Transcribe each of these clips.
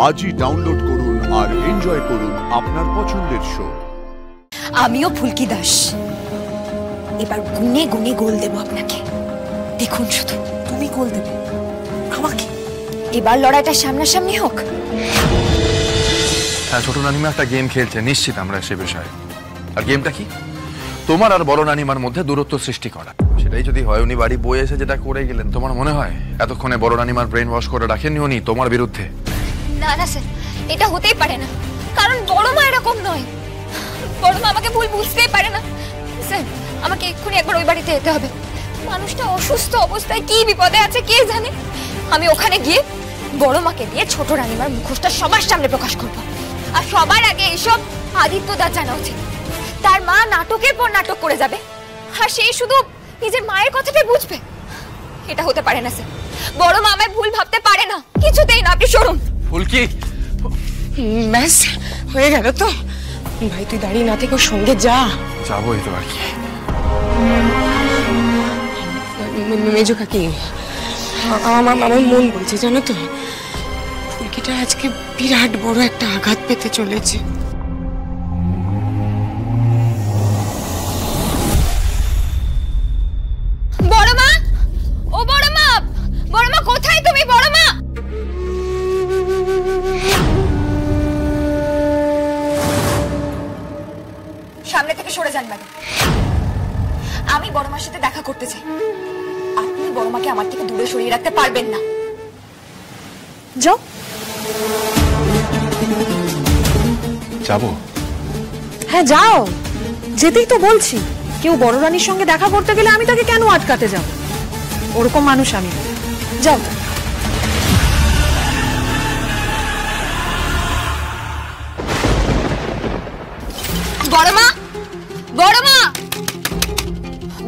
আজই ডাউনলোড করুন আর এনজয় করুন আপনার পছন্দের শো। আমিও ফুলকি দাস, এবার গুনে গুনে গোল দেব আপনাকে। দেখুন শুধু। তুমি গোল দেবে আমাকে? এবার লড়াইটা সামনাসামনি হোক। হ্যাঁ, ছোট নানিমা একটা গেম খেলছে, নিশ্চিত আমরা সে বিষয়ে। আর গেমটা কি? তোমার আর বড় নানিমার মধ্যে দূরত্ব সৃষ্টি করা। সেটাই যদি হয়, উনি বাড়ি বয়ে এসে যেটা করে গেলেন, তোমার মনে হয় এতক্ষণে বড় নানিমার ব্রেন ওয়াশ করে রাখেননি উনি তোমার বিরুদ্ধে? না না স্যার, এটা হতেই পারে না, কারণ বড় মা এরকম নয়। বড় মা আমাকে ভুল বুঝতেই পারে না। স্যার, আমাকে এক্ষুনি একবার ওই বাড়িতে যেতে হবে। মানুষটা অসুস্থ অবস্থায়, কি বিপদে আছে কে জানে। আমি ওখানে গিয়ে বড় মাকে দিয়ে ছোট রানীমার মুখোশটা সবার সামনে প্রকাশ করব। আর সবার আগে এসব আদিত্যদা জানা উচিত। তার মা নাটকের পর নাটক করে যাবে, আর সেই শুধু নিজের মায়ের কথাটাই বুঝবে। এটা হতে পারে না স্যার, বড় মা আমায় ভুল ভাবতে পারে না, কিছুতেই না। আপনি সরুন। ফুলকি, ব্যাস হয়ে গেল তো? ভাই তুই দাঁড়িয়ে না থেকে ওর সঙ্গে যা। যাবোই তো আর কি। মেজো কাকি, আমার মন বলছে জানো তো, ফুলকিটা আজকে বিরাট বড় একটা আঘাত পেতে চলেছে। বড় মা, ও বড় মা, বড় মা কোথায় তুমি? বড় মা, সামনে থেকে সরে যান ম্যাডাম। আমি বড় মার সাথে দেখা করতে চাই। আপনি বড় মাকে আমার থেকে দূরে সরিয়ে রাখতে পারবেন না। যাও। যাবো? হ্যাঁ যাও, যেতেই তো বলছি। কেউ বড় রানীর সঙ্গে দেখা করতে গেলে আমি তাকে কেন আটকাতে যাব? ওরকম মানুষ আমি। যাও। বড় মা, বড় মা,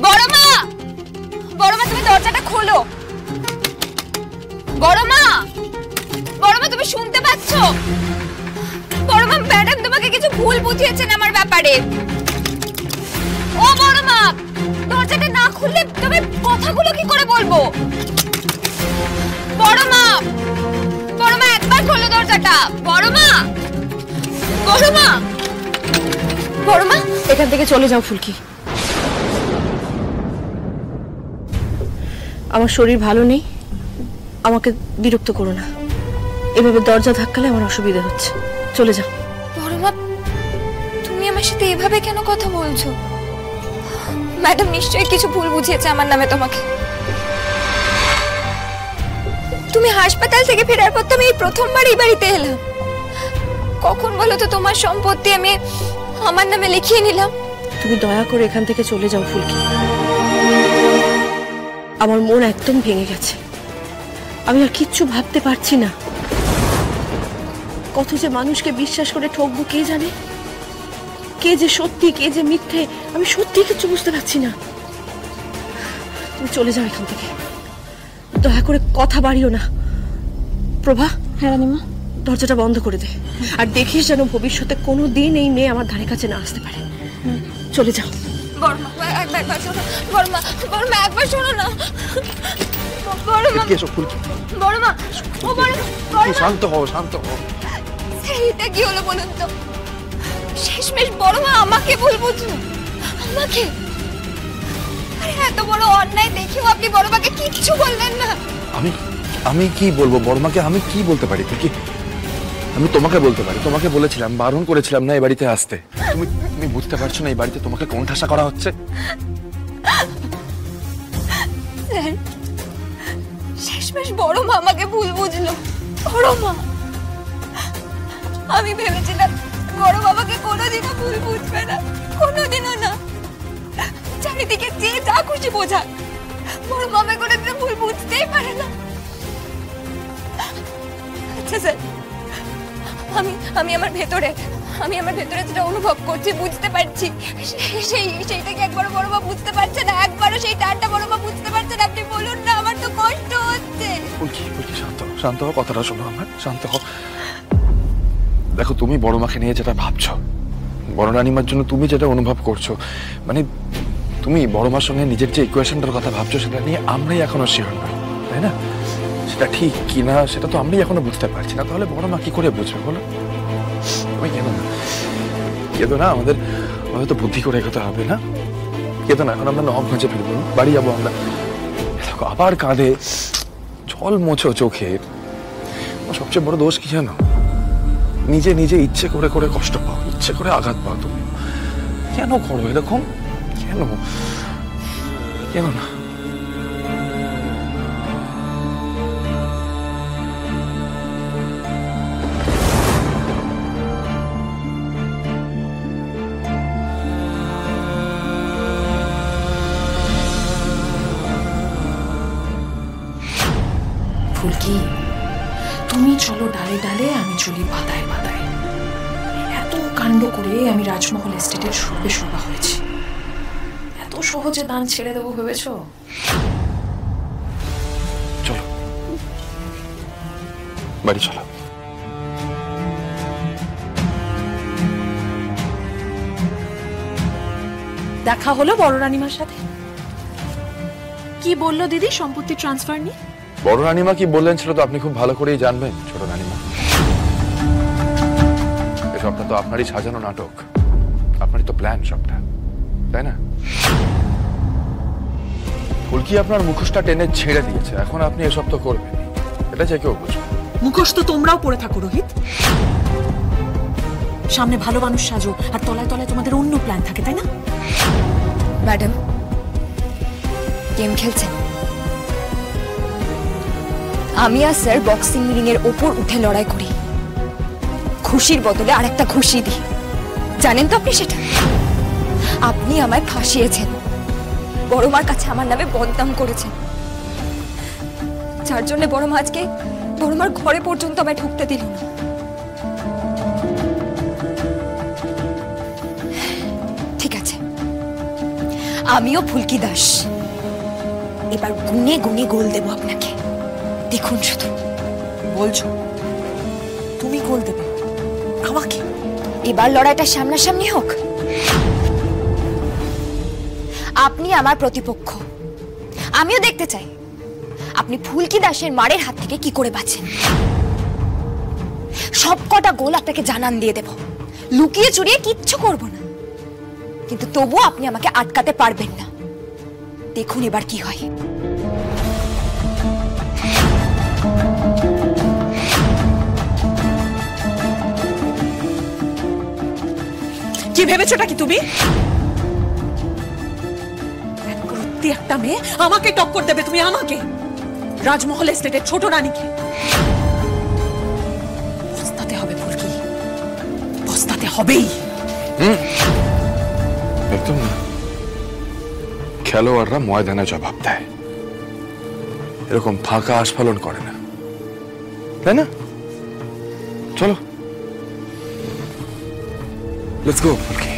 বড় মা, বড় মা তুমি দরজাটা খোলো। বড় মা, বড় মা তুমি শুনতে পাচ্ছ? বড় মা, ম্যাডাম তোমাকে কিছু ভুল বুঝিয়েছেন আমার ব্যাপারে। ও বড় মা, দরজাটা না খুললে তুমি কথাগুলো কি করে বলবো? বড় মা, বড় মা একবার খোলো দরজাটা। বড় মা, বড় মা, বড় মা, এখান থেকে চলে যাও ফুলকি। আমার শরীর ভালো নেই, আমাকে বিরক্ত করো না। এভাবে দরজা ধাক্কালে আমার অসুবিধা হচ্ছে। চলে যাও। বড় মা, তুমি আমার সাথে এভাবে কেন কথা বলছো? ম্যাডাম নিশ্চয়ই কিছু ভুল বুঝিয়েছে আমার নামে তোমাকে। তুমি হাসপাতাল থেকে ফেরার পর তো আমি এই প্রথমবার এই বাড়িতে এলাম। কখন বলো তো তোমার সম্পত্তি আমি আমার নামে লিখিয়ে নিলাম? তুমি দয়া করে এখান থেকে চলে যাও ফুলকি। আমার মন একদম ভেঙে গেছে, আমি আর কিচ্ছু ভাবতে পারছি না। কত যে মানুষকে বিশ্বাস করে ঠকবো কে জানে, কে যে সত্যি কে যে মিথ্যে আমি সত্যি কিছু বুঝতে পারছি না। তুমি চলে যাও এখান থেকে, দয়া করে কথা বাড়িও না। প্রভা। হ্যাঁ রানীমা। দরজাটা বন্ধ করে দে, আর দেখিস যেন ভবিষ্যতে কোনো দিন এই মেয়ে আমার ধারে কাছে না আসতে পারে। চলে যাও। বড় মা একবার শোনো, বড় মা, বড় মা একবার শোনো না। বড় মা, বড় মা, ও বড় মা, শান্ত হও, শান্ত হও। এটা কি হলো বলুন তো? শেষমেশ বড় মা আমাকে ভুল বুঝলো, আমাকে। আরে এত বড় অন্যায় দেখেও আপনি বড় মাকে কিচ্ছু বললেন না। আমি কি বলবো বড়মাকে? আমি কি বলতে পারি? কি আমি তোমাকে বলতে পারি? তোমাকে বলেছিলাম, বারণ করেছিলাম না এই বাড়িতে আসতে। তুমি বুঝতে পারছো না এই বাড়িতে তোমাকে কোন ঠাসা করা হচ্ছে? শেষমেশ বড় মা আমাকে ভুল বুঝলো। বড় মা, আমি ভেবেছিলাম বড় বাবাকে কোনোদিনও ভুল বুঝবে না, কোনোদিনও না। চারিদিকে যে যা খুশি বোঝা, বড় মামা কোনোদিনও ভুল বুঝতেই পারে না। আচ্ছা স্যার, আমি আমার ভেতরে যেটা অনুভব করছি, বুঝতে পারছি, সেইটা কি একবারও বড় মা বুঝতে পারছে না? একবারও সেই টানটা বড় মা বুঝতে পারছে না? আপনি বলুন না, আমার তো কষ্ট হচ্ছে। শান্ত হও, কথাটা শোনো আমার, শান্ত হও। দেখো, তুমি বড় মাকে নিয়ে যেটা ভাবছো, বড় রানীমার জন্য তুমি যেটা অনুভব করছো, মানে তুমি বড় মার সঙ্গে নিজের যে ইকুয়েশনটার কথা ভাবছো, সেটা নিয়ে আমরাই এখনো শিওর নই, তাই না? সেটা ঠিক কি না সেটা তো আমি এখনো বুঝতে পারছি না, তাহলে বড় মা কি করে বুঝবে বলো? তুমি কেঁদো না, আমাদের তো বুদ্ধি করে এগোতে হবে না? কেঁদো না, এখন আমরা নবগঞ্জে ফিরবো, বাড়ি যাবো আমরা। দেখো আবার কাঁদে, জল মোছো চোখের। সবচেয়ে বড় দোষ কি জানো? নিজে নিজে ইচ্ছে করে করে কষ্ট পাও, ইচ্ছে করে আঘাত পাও। তুমি কেন করো এরকম? কেন কেন না? ফুলকি, তুমি চলো ডালে ডালে, আমি চলি পাতায় পাতায়। এত কাণ্ড করে আমি রাজমহল এস্টেটের সর্বে সর্বা হয়েছি, এত সহজে দান ছেড়ে দেবো ভেবেছো? চলো বাড়ি চলো। দেখা হলো বড় রানীমার সাথে? কি বললো দিদি সম্পত্তি ট্রান্সফার নিয়ে? বড় রানীমা কি বললেন সেটা তো আপনি খুব ভালো করেই জানবেন ছোট রানীমা। এসবটা তো আপনারই সাজানো নাটক, আপনারই তো প্ল্যান সবটা, তাই না? ফুলকি আপনার মুখোশটা টেনে ছেড়ে দিয়েছে, এখন আপনি এসব তো করবেন, এটা যে কেউ বুঝবে। মুখোশ তো তোমরাও পরে থাকো রোহিত। সামনে ভালো মানুষ সাজো আর তলায় তলায় তোমাদের অন্য প্ল্যান থাকে, তাই না? ম্যাডাম, গেম খেলছেন? আমি আর স্যার বক্সিং রিং এর ওপর উঠে লড়াই করি, খুশির বদলে আরেকটা খুশি দিই। জানেন তো আপনি সেটা? আপনি আমায় ফাঁসিয়েছেন, বড় মার কাছে আমার নামে বদনাম করেছেন, যার জন্য বড় মা আজকে বড় মার ঘরে পর্যন্ত আমায় ঢুকতে দিল না। ঠিক আছে, আমিও ফুলকি দাস, এবার গুনে গুনে গোল দেবো আপনাকে। দেখুন শুধু। বলছো তুমি গোল দেবে আমাকে? এবার লড়াইটা সামনাসামনি হোক। আপনি আমার প্রতিপক্ষ, আমিও দেখতে চাই আপনি ফুলকি দাসের মারের হাত থেকে কি করে বাঁচেন। সব কটা গোল আপনাকে জানান দিয়ে দেব, লুকিয়ে চুরিয়ে কিচ্ছু করব না, কিন্তু তবুও আপনি আমাকে আটকাতে পারবেন না। দেখুন এবার কি হয়। কি ভেবেছোটা কি তুমি? একটা মেয়ে আমাকে টক্কর দেবে তুমি? আমাকে? রাজমহল এস্টেটের ছোট রানীকে? পস্তাতে হবে ফুলকি, পস্তাতে হবেই। একদম না, খেলোয়াড়রা ময়দানে জবাব দেয়, এরকম ফাঁকা আস্ফালন করে না, তাই না? চলো, লেটস গো ফুলকি।